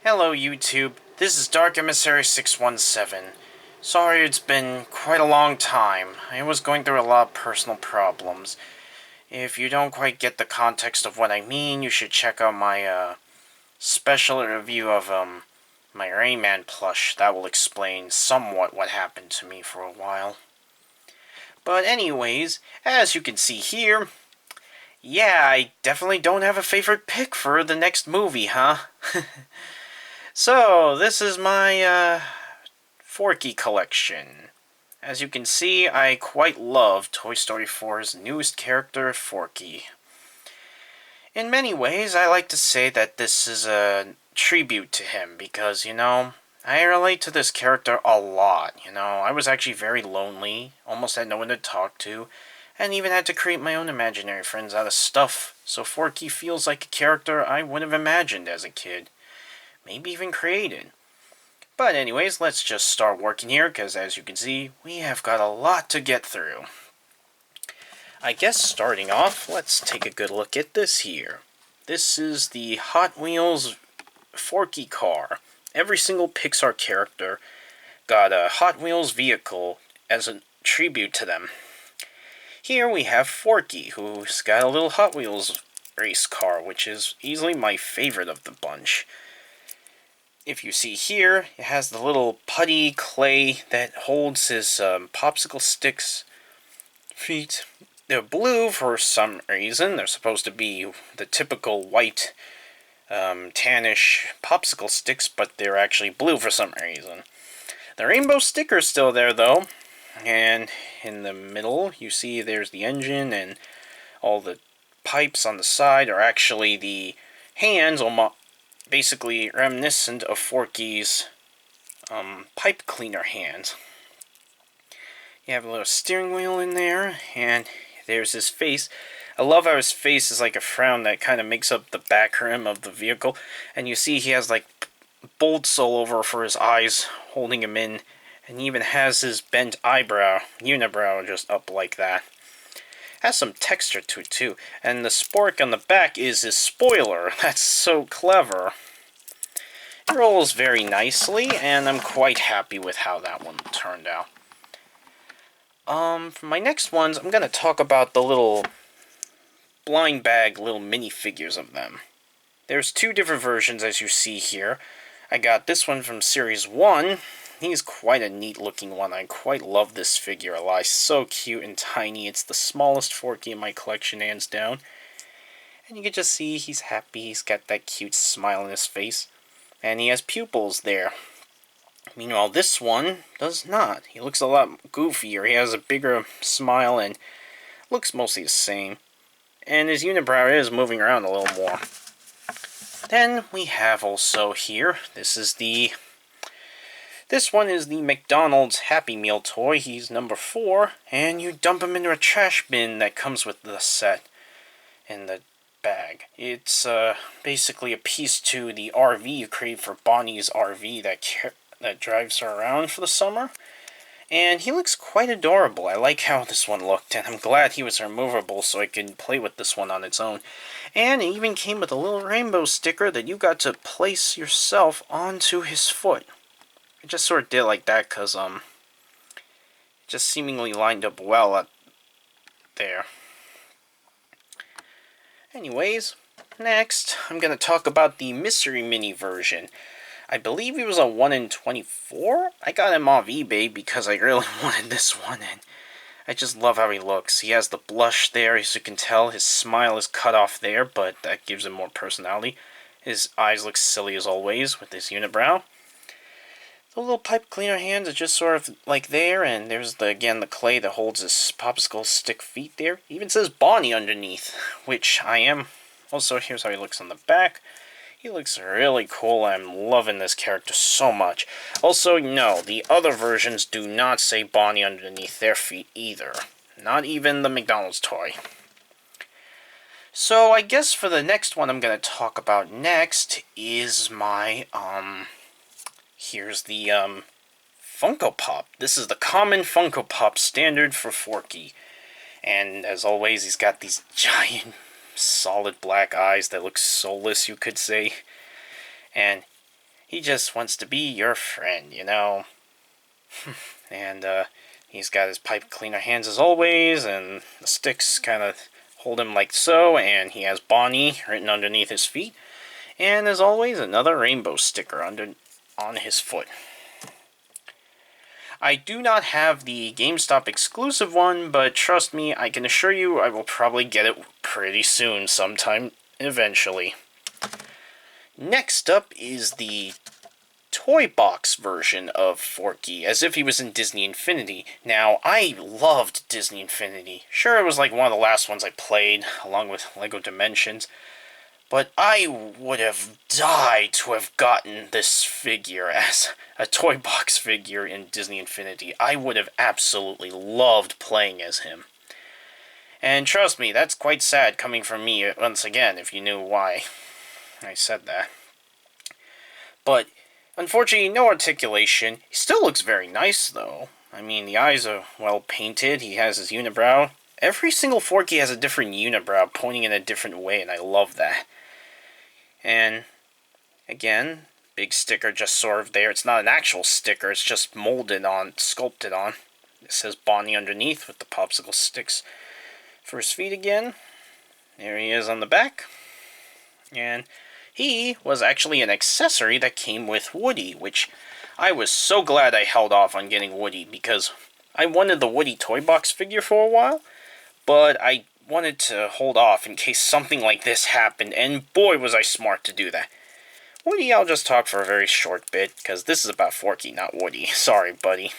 Hello YouTube, this is Dark Emissary 617. Sorry it's been quite a long time. I was going through a lot of personal problems. If you don't quite get the context of what I mean, you should check out my special review of My Rayman Plush. That will explain somewhat what happened to me for a while. But anyways, as you can see here, yeah, I definitely don't have a favorite pick for the next movie, huh? So, this is my Forky collection. As you can see, I quite love Toy Story 4's newest character, Forky. In many ways, I like to say that this is a tribute to him because, I relate to this character a lot, I was actually very lonely, almost had no one to talk to, and even had to create my own imaginary friends out of stuff, so Forky feels like a character I would have imagined as a kid. Maybe even created. But anyways, let's just start working here, because as you can see, we have got a lot to get through. I guess starting off, let's take a good look at this here. This is the Hot Wheels Forky car. Every single Pixar character got a Hot Wheels vehicle as a tribute to them. Here we have Forky, who's got a little Hot Wheels race car, which is easily my favorite of the bunch. If you see here, it has the little putty clay that holds his popsicle sticks feet. They're blue for some reason. They're supposed to be the typical white, tannish popsicle sticks, but they're actually blue for some reason. The rainbow sticker's still there, though. And in the middle, you see there's the engine, and all the pipes on the side are actually the hands, basically reminiscent of Forky's pipe cleaner hands. You have a little steering wheel in there, and there's his face. I love how his face is like a frown that kind of makes up the back rim of the vehicle, and you see he has like bolts all over for his eyes, holding him in, and he even has his bent unibrow just up like that. Has some texture to it too, and the spork on the back is his spoiler. That's so clever. It rolls very nicely, and I'm quite happy with how that one turned out. For my next ones, I'm going to talk about the little blind bag little minifigures of them. There's two different versions, as you see here. I got this one from Series 1. He's quite a neat looking one. I quite love this figure a lot. It's so cute and tiny. It's the smallest Forky in my collection, hands down. And you can just see he's happy. He's got that cute smile on his face. And he has pupils there. Meanwhile, this one does not. He looks a lot goofier. He has a bigger smile and looks mostly the same. And his unibrow is moving around a little more. Then we have also here, this one is the McDonald's Happy Meal toy. He's number 4, and you dump him into a trash bin that comes with the set in the bag. It's basically a piece to the RV you create for Bonnie's RV that drives her around for the summer. And he looks quite adorable. I like how this one looked, and I'm glad he was removable so I could play with this one on its own. And it even came with a little rainbow sticker that you got to place yourself onto his foot. I just sort of did like that because, it just seemingly lined up well up there. Anyways, next, I'm going to talk about the Mystery Mini version. I believe he was a 1 in 24? I got him off eBay because I really wanted this one, and I just love how he looks. He has the blush there, as you can tell. His smile is cut off there, but that gives him more personality. His eyes look silly as always with his unibrow. The little pipe cleaner hands are just sort of like there, and there's, again, the clay that holds his popsicle stick feet there. It even says Bonnie underneath, which I am. Also, here's how he looks on the back. He looks really cool. I'm loving this character so much. Also, no, the other versions do not say Bonnie underneath their feet either. Not even the McDonald's toy. So, I guess for the next one I'm going to talk about next is my, here's the, Funko Pop. This is the common Funko Pop standard for Forky. And as always, he's got these giant, solid black eyes that look soulless, you could say. And He just wants to be your friend, you know? And, he's got his pipe cleaner hands as always, and the sticks kind of hold him like so, and he has Bonnie written underneath his feet. And as always, another rainbow sticker on his foot. I do not have the GameStop exclusive one, but trust me, I can assure you I will probably get it pretty soon, sometime eventually. Next up is the toy box version of Forky, as if he was in Disney Infinity. Now, I loved Disney Infinity. Sure, it was like one of the last ones I played, along with LEGO Dimensions, but I would have died to have gotten this figure as a toy box figure in Disney Infinity. I would have absolutely loved playing as him. And trust me, that's quite sad coming from me, once again, if you knew why I said that. But unfortunately, no articulation. He still looks very nice, though. I mean, the eyes are well painted. He has his unibrow. Every single Forky has a different unibrow, pointing in a different way, and I love that. And, again, big sticker just sort of there. It's not an actual sticker. It's just molded on, sculpted on. It says Bonnie underneath with the popsicle sticks for his feet again. There he is on the back. And he was actually an accessory that came with Woody, which I was so glad I held off on getting Woody, because I wanted the Woody toy box figure for a while, but I wanted to hold off in case something like this happened, and boy was I smart to do that. Woody, I'll just talk for a very short bit, because this is about Forky, not Woody. Sorry, buddy.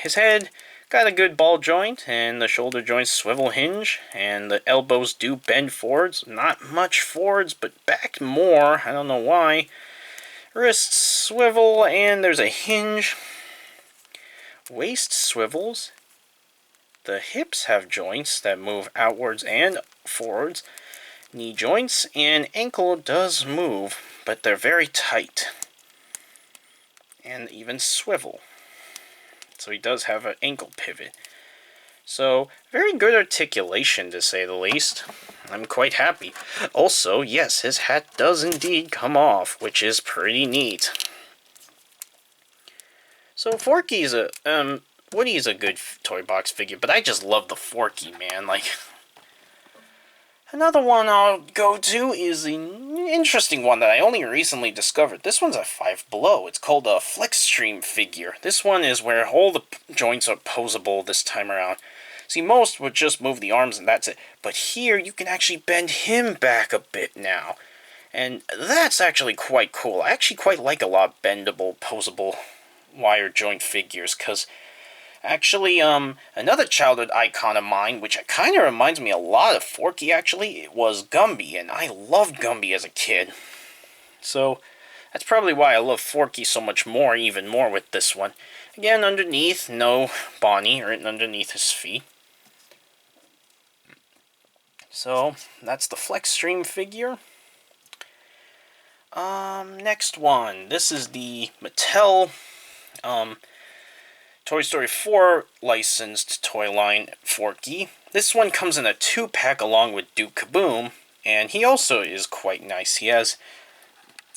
His head got a good ball joint, and the shoulder joints swivel hinge, and the elbows do bend forwards. Not much forwards, but back more. I don't know why. Wrists swivel, and there's a hinge. Waist swivels. The hips have joints that move outwards and forwards. Knee joints and ankle does move, but they're very tight. And even swivel. So he does have an ankle pivot. So, very good articulation, to say the least. I'm quite happy. Also, yes, his hat does indeed come off, which is pretty neat. So, Forky's Woody's a good toy box figure, but I just love the Forky, man. Like, another one I'll go to is an interesting one that I only recently discovered. This one's a Five Below. It's called a Flexstream figure. This one is where all the joints are posable this time around. See, most would just move the arms and that's it. But here, you can actually bend him back a bit now. And that's actually quite cool. I actually quite like a lot of bendable, posable wire joint figures, because actually, another childhood icon of mine, which kind of reminds me a lot of Forky, actually, it was Gumby, and I loved Gumby as a kid. So, that's probably why I love Forky so much more, even more with this one. Again, underneath, no Bonnie written underneath his feet. So, that's the Flexstream figure. Next one. This is the Mattel, Toy Story 4 licensed toy line Forky. This one comes in a 2-pack along with Duke Kaboom, and he also is quite nice. He has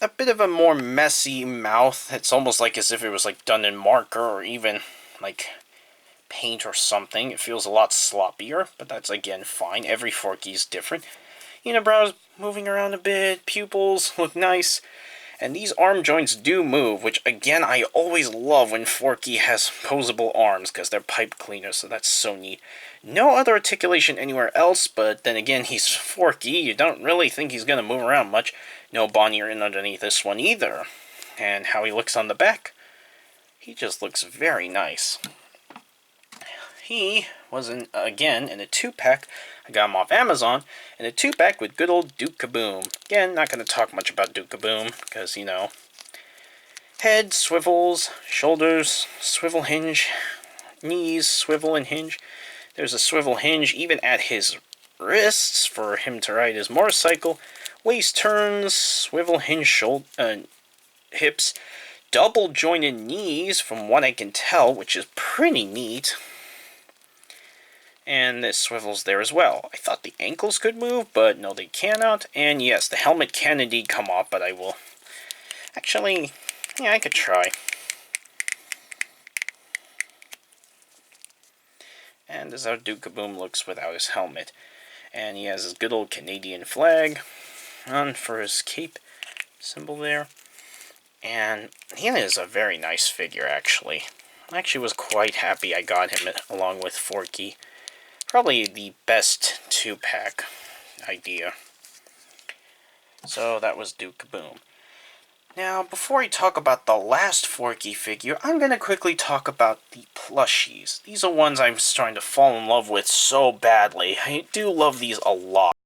a bit of a more messy mouth. It's almost like as if it was like done in marker or even like paint or something. It feels a lot sloppier, but that's again fine. Every Forky is different. Unibrows moving around a bit, pupils look nice. And these arm joints do move, which, again, I always love when Forky has posable arms, because they're pipe cleaners, so that's so neat. No other articulation anywhere else, but then again, he's Forky. You don't really think he's going to move around much. No Bonnie in underneath this one either. And how he looks on the back, he just looks very nice. He was, again, in a 2-pack. I got him off Amazon, in a 2-pack with good old Duke Kaboom. Again, not going to talk much about Duke Kaboom, because, you know, head swivels, shoulders, swivel hinge, knees, swivel and hinge. There's a swivel hinge even at his wrists for him to ride his motorcycle. Waist turns, swivel hinge hips, double jointed knees from what I can tell, which is pretty neat. And this swivels there as well. I thought the ankles could move, but no, they cannot. And yes, the helmet can indeed come off, but I will... Actually, Yeah, I could try. And this is how Duke Kaboom looks without his helmet. And he has his good old Canadian flag on for his cape symbol there. And he is a very nice figure, actually. I actually was quite happy I got him along with Forky. Probably the best 2-pack idea. So that was Duke Kaboom. Now, before I talk about the last Forky figure, I'm going to quickly talk about the plushies. These are ones I'm starting to fall in love with so badly. I do love these a lot.